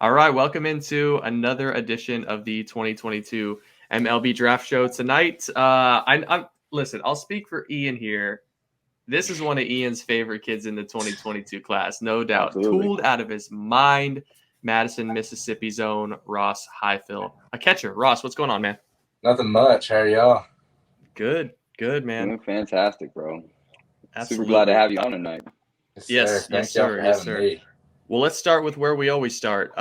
All right, welcome into another edition of the 2022 MLB Draft Show tonight. I'm listen. I'll speak for Ian here. This is one of Ian's favorite kids in the 2022 class, no doubt. Absolutely. Tooled out of his mind, Madison, Mississippi's own Ross Highfill, a catcher. Ross, what's going on, man? Nothing much. How are y'all? Good, man. Doing fantastic, bro. Super glad to Absolutely. have you on tonight. Yes, Thank y'all for having me. Well, let's start with where we always start.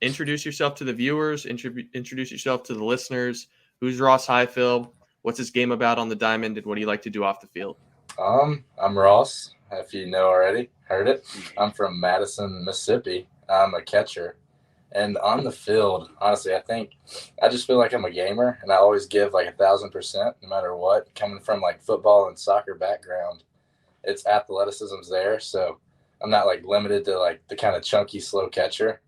Introduce yourself to the viewers. Introduce yourself to the listeners. Who's Ross Highfill? What's his game about on the diamond, and what do you like to do off the field? I'm Ross. If you know already, heard it. I'm from Madison, Mississippi. I'm a catcher, and on the field, honestly, I just feel like I'm a gamer, and I always give like 1,000%, no matter what. Coming from like football and soccer background, it's athleticism's there, so I'm not like limited to like the kind of chunky, slow catcher.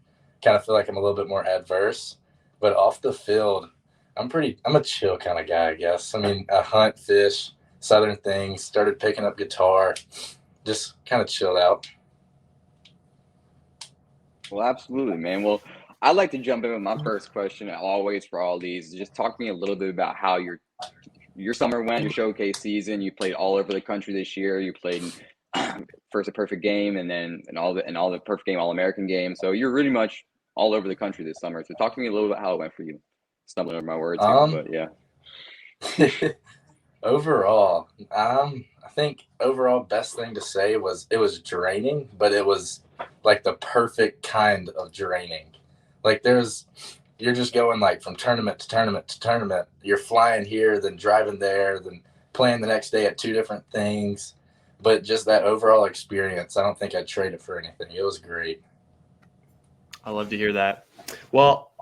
Kind of feel like I'm a little bit more adverse, but off the field, I'm a chill kind of guy, I guess. I mean, I hunt, fish, southern things, started picking up guitar, just kind of chilled out. Well, absolutely, man. Well, I'd like to jump in with my first question, always for all these. Just talk to me a little bit about how your summer went, your showcase season. You played all over the country this year. You played first a perfect game, and then all the perfect game, All-American games. So you're really much all over the country this summer. So talk to me a little bit how it went for you. Stumbling over my words here, but yeah. Overall, I think overall best thing to say was it was draining, but it was like the perfect kind of draining. Like you're just going like from tournament to tournament to tournament. You're flying here, then driving there, then playing the next day at two different things. But just that overall experience, I don't think I'd trade it for anything. It was great. I love to hear that. Well,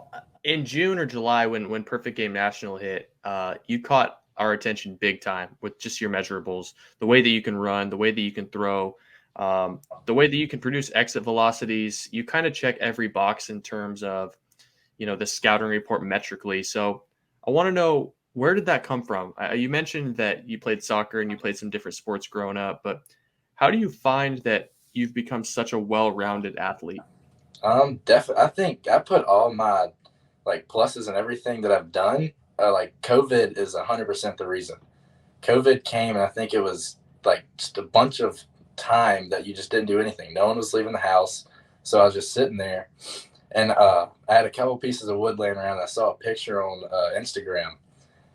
in June or July, when Perfect Game National hit, you caught our attention big time with just your measurables, the way that you can run, the way that you can throw, the way that you can produce exit velocities. You kind of check every box in terms of, the scouting report metrically. So I want to know, where did that come from? You mentioned that you played soccer and you played some different sports growing up, but how do you find that you've become such a well-rounded athlete? Definitely. I think I put all my like pluses and everything that I've done. Like COVID is 100% the reason. COVID came, and I think it was like just a bunch of time that you just didn't do anything. No one was leaving the house, so I was just sitting there, and I had a couple pieces of wood laying around. I saw a picture on Instagram,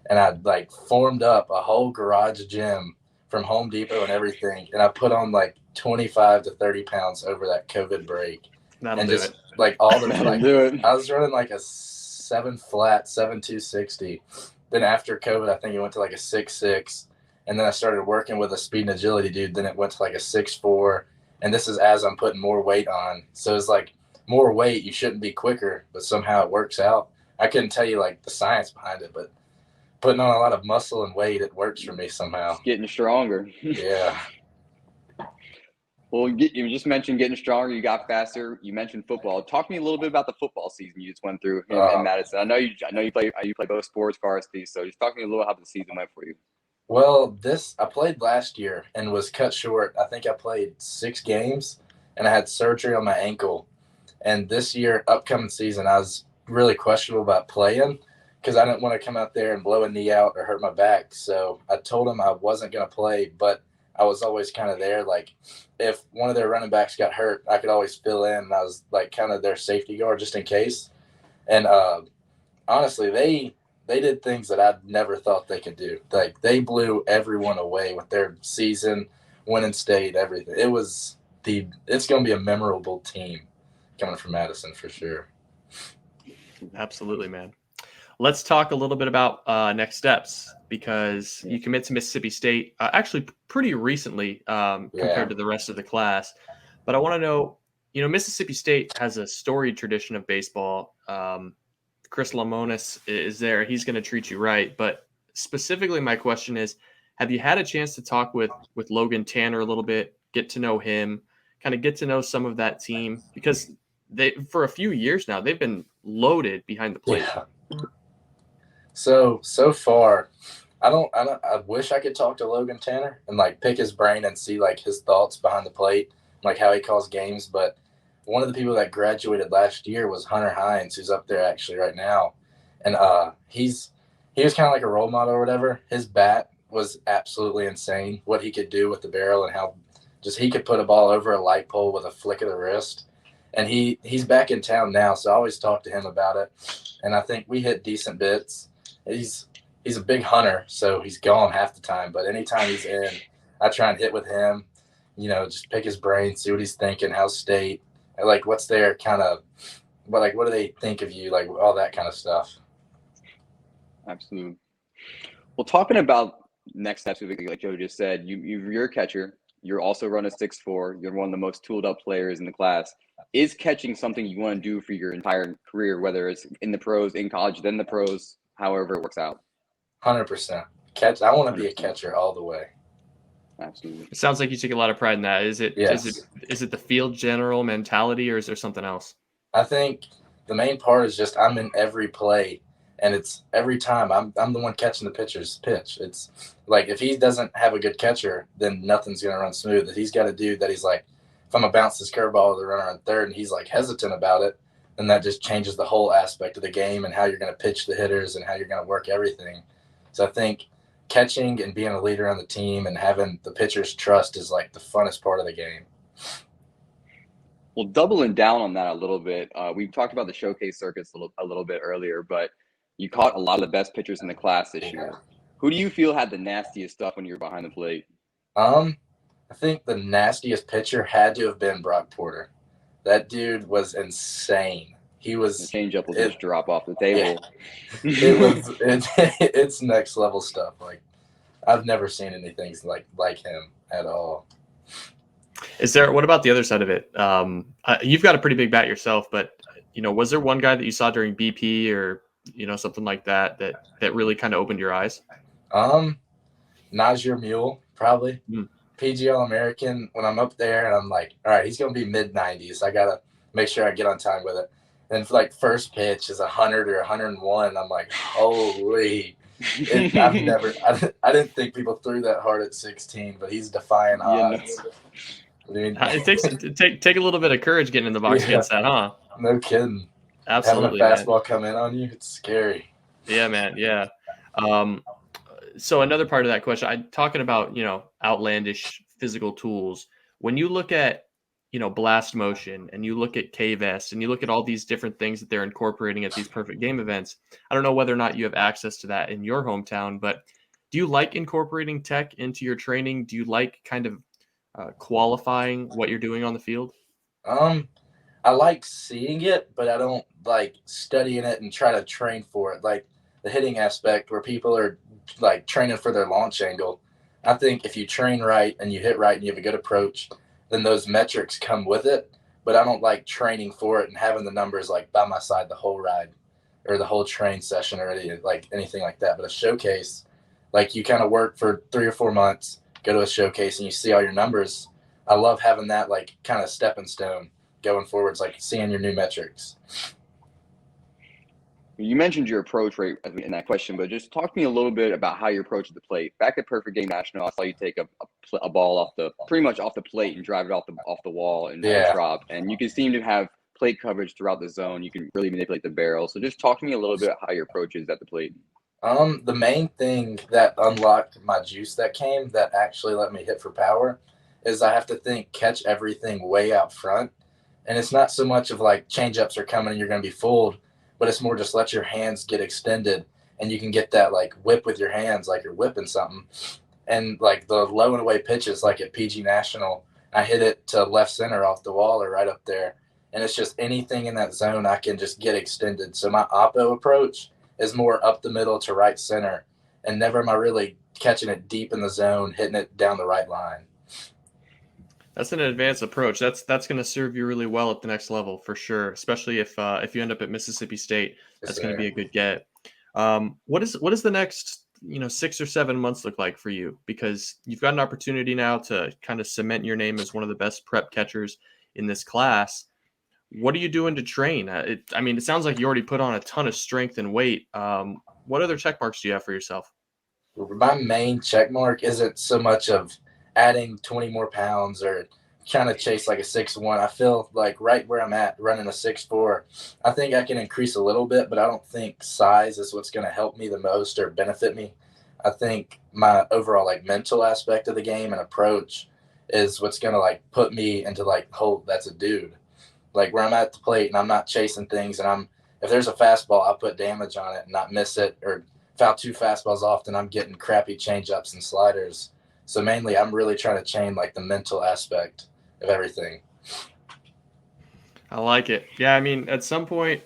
and I like formed up a whole garage gym from Home Depot and everything, and I put on like 25 to 30 pounds over that COVID break. That'll And do just it. like all the That'll like do it. I was running like a 7 260. Then after COVID, I think it went to like a 6'6", and then I started working with a speed and agility dude. Then it went to like a 6'4", and this is as I'm putting more weight on. So it's like more weight, you shouldn't be quicker, but somehow it works out. I couldn't tell you like the science behind it, but putting on a lot of muscle and weight, it works for me somehow. Just getting stronger. Yeah. Well, you just mentioned getting stronger. You got faster. You mentioned football. Talk to me a little bit about the football season you just went through in Madison. I know you play both sports, varsity. So just talk to me a little how the season went for you. Well, I played last year and was cut short. I think I played 6 games, and I had surgery on my ankle. And this year, upcoming season, I was really questionable about playing because I didn't want to come out there and blow a knee out or hurt my back. So I told them I wasn't going to play, but I was always kind of there. Like if one of their running backs got hurt, I could always fill in, and I was like kind of their safety guard just in case. And honestly, they did things that I never thought they could do. Like they blew everyone away with their season, winning state, everything. It's going to be a memorable team coming from Madison for sure. Absolutely, man. Let's talk a little bit about next steps, because you commit to Mississippi State actually pretty recently compared to the rest of the class. But I want to know, Mississippi State has a storied tradition of baseball. Chris Lamonis is there. He's going to treat you right. But specifically, my question is, have you had a chance to talk with Logan Tanner a little bit, get to know him, kind of get to know some of that team? Because for a few years now, they've been loaded behind the plate. Yeah. So far, I wish I could talk to Logan Tanner and like pick his brain and see like his thoughts behind the plate, like how he calls games. But one of the people that graduated last year was Hunter Hines, who's up there actually right now. And he was kind of like a role model or whatever. His bat was absolutely insane, what he could do with the barrel and how just he could put a ball over a light pole with a flick of the wrist. And he's back in town now, so I always talk to him about it. And I think we hit decent bits. He's a big hunter, so he's gone half the time. But anytime he's in, I try and hit with him, just pick his brain, see what he's thinking, how's state, like what's their kind of, what do they think of you, like all that kind of stuff. Absolutely. Well, talking about next steps, like Joe just said, you're a catcher. You're also running 6'4". You're one of the most tooled up players in the class. Is catching something you want to do for your entire career, whether it's in the pros, in college, then the pros, however it works out? 100%. Catch. I want to be a catcher all the way. Absolutely. It sounds like you take a lot of pride in that. Is it the field general mentality, or is there something else? I think the main part is just I'm in every play, and it's every time I'm the one catching the pitcher's pitch. It's like if he doesn't have a good catcher, then nothing's going to run smooth. If he's got a dude that he's like, if I'm going to bounce this curveball to the runner on third and he's like hesitant about it, then that just changes the whole aspect of the game and how you're going to pitch the hitters and how you're going to work everything. So I think catching and being a leader on the team and having the pitcher's trust is like the funnest part of the game. Well, doubling down on that a little bit, we talked about the showcase circuits a little bit earlier, but you caught a lot of the best pitchers in the class this year. Who do you feel had the nastiest stuff when you were behind the plate? I think the nastiest pitcher had to have been Brock Porter. That dude was insane. He was the changeup will just drop off the table. It's next level stuff. Like I've never seen anything like him at all. What about the other side of it? You've got a pretty big bat yourself, but was there one guy that you saw during BP or something like that really kind of opened your eyes? Najir Mule, probably. PG All-American. When I'm up there and I'm like, all right, he's gonna be mid-90s. I gotta make sure I get on time with it. And like first pitch is 100 or 101. I'm like, holy! I didn't think people threw that hard at 16, but he's defying odds. It take a little bit of courage getting in the box against that, huh? No kidding. Absolutely. Having a fastball come in on you, it's scary. Yeah, man. Yeah. So another part of that question, talking about, outlandish physical tools. When you look at, blast motion and you look at K-Vest and you look at all these different things that they're incorporating at these perfect game events, I don't know whether or not you have access to that in your hometown, but do you like incorporating tech into your training? Do you like kind of qualifying what you're doing on the field? I like seeing it, but I don't like studying it and try to train for it. Like the hitting aspect where people are like training for their launch angle. I think if you train right and you hit right and you have a good approach, then those metrics come with it. But I don't like training for it and having the numbers like by my side the whole ride or the whole train session or anything like that. But a showcase, like you kind of work for 3 or 4 months, go to a showcase and you see all your numbers. I love having that like kind of stepping stone going forwards, like seeing your new metrics. You mentioned your approach right in that question, but just talk to me a little bit about how you approach the plate. Back at Perfect Game National, I saw you take a ball pretty much off the plate and drive it off the wall and drop. And you can seem to have plate coverage throughout the zone. You can really manipulate the barrel. So just talk to me a little bit about how your approach is at the plate. The main thing that unlocked my juice that actually let me hit for power is I have to catch everything way out front. And it's not so much of like change-ups are coming and you're going to be fooled, but it's more just let your hands get extended and you can get that like whip with your hands like you're whipping something. And like the low and away pitches like at PG National, I hit it to left center off the wall or right up there. And it's just anything in that zone I can just get extended. So my oppo approach is more up the middle to right center. And never am I really catching it deep in the zone, hitting it down the right line. That's an advanced approach. That's going to serve you really well at the next level for sure, especially if you end up at Mississippi State. That's going to be a good get. What does the next 6 or 7 months look like for you? Because you've got an opportunity now to kind of cement your name as one of the best prep catchers in this class. What are you doing to train? It sounds like you already put on a ton of strength and weight. What other check marks do you have for yourself? My main check mark isn't so much of adding 20 more pounds or kind of chase like a 6'1". I feel like right where I'm at, running a 6'4", I think I can increase a little bit, but I don't think size is what's going to help me the most or benefit me. I think my overall like mental aspect of the game and approach is what's going to like put me into like, oh, that's a dude. Like where I'm at the plate and I'm not chasing things, and if there's a fastball, I'll put damage on it and not miss it, or foul 2 fastballs off, then I'm getting crappy changeups and sliders. So mainly I'm really trying to chain like the mental aspect of everything. I like it. Yeah, I mean, at some point,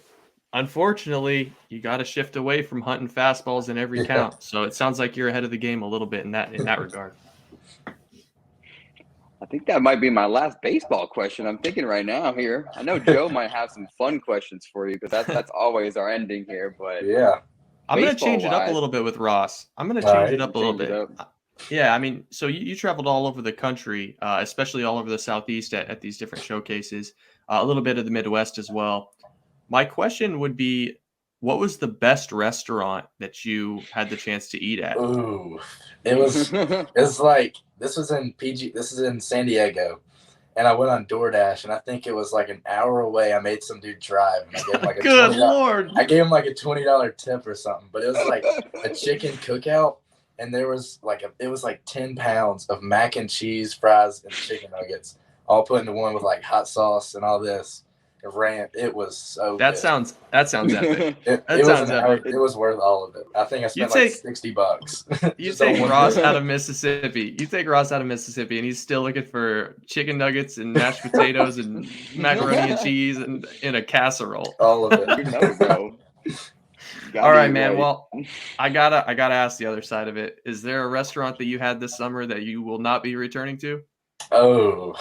unfortunately, you got to shift away from hunting fastballs in every count. So it sounds like you're ahead of the game a little bit in that regard. I think that might be my last baseball question. I'm thinking right now here. I know Joe might have some fun questions for you, because that's always our ending here. But yeah, I'm going to change it up a little bit with Ross. I'm going to change it up a little bit. Yeah, I mean, so you traveled all over the country, especially all over the Southeast at these different showcases, a little bit of the Midwest as well. My question would be, what was the best restaurant that you had the chance to eat at? Ooh, it's like, this is in San Diego, and I went on DoorDash, and I think it was like an hour away. I made some dude drive, and I gave him like Good Lord. I gave him like a $20 tip or something, but it was like a chicken cookout, and there was it was like 10 pounds of mac and cheese, fries, and chicken nuggets, all put into one with like hot sauce and all this. It was so that good. sounds epic. It was worth all of it. I think I spent like $60. You take Ross out of Mississippi. And he's still looking for chicken nuggets and mashed potatoes and macaroni and cheese and in a casserole. All of it. You know, bro. All right, man. Right. Well, I gotta ask the other side of it. Is there a restaurant that you had this summer that you will not be returning to? Oh,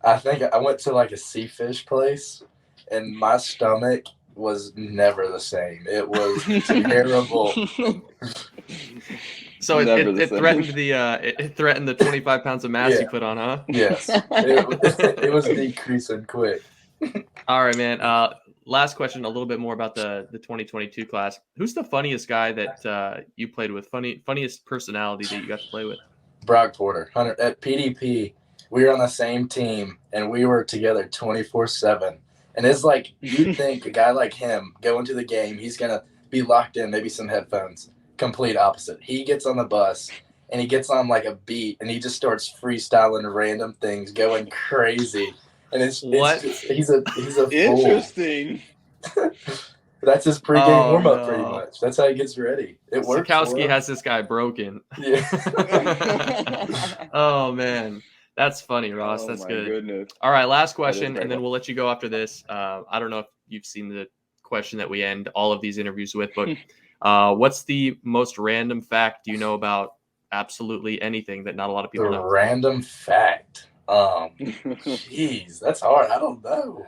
I think I went to like a seafish place, and my stomach was never the same. It was terrible. So it threatened the 25 pounds of mass you put on, huh? Yes, it was decreasing quick. All right, man. Last question, a little bit more about the 2022 class. Who's the funniest guy that you played with? Funniest personality that you got to play with? Brock Porter, Hunter at PDP. We were on the same team, and we were together 24/7. And it's like, you'd think a guy like him going to the game, he's going to be locked in, maybe some headphones. Complete opposite. He gets on the bus, and he gets on like a beat, and he just starts freestyling random things, going crazy. And he's a fool. Interesting. That's his pregame warm-up pretty much. That's how he gets ready. It works. Sikowski has this guy broken. Yeah. Oh, man. That's funny, Ross. That's good. Goodness. All right, last question, and then we'll let you go after this. I don't know if you've seen the question that we end all of these interviews with, but what's the most random fact you know about absolutely anything that not a lot of people know? Random fact. Jeez, that's hard. I don't know.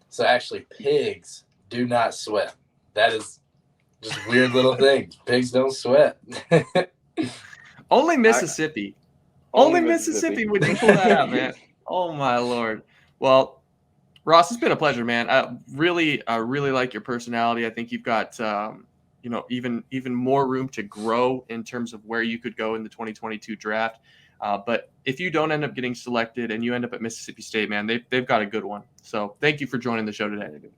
So actually, pigs do not sweat. That is just a weird little thing. Pigs don't sweat. Only Mississippi. Only Mississippi would you pull that out, man. Oh, my Lord. Well, Ross, it's been a pleasure, man. I really like your personality. I think you've got, even more room to grow in terms of where you could go in the 2022 draft. But if you don't end up getting selected and you end up at Mississippi State, man, they've got a good one. So thank you for joining the show today.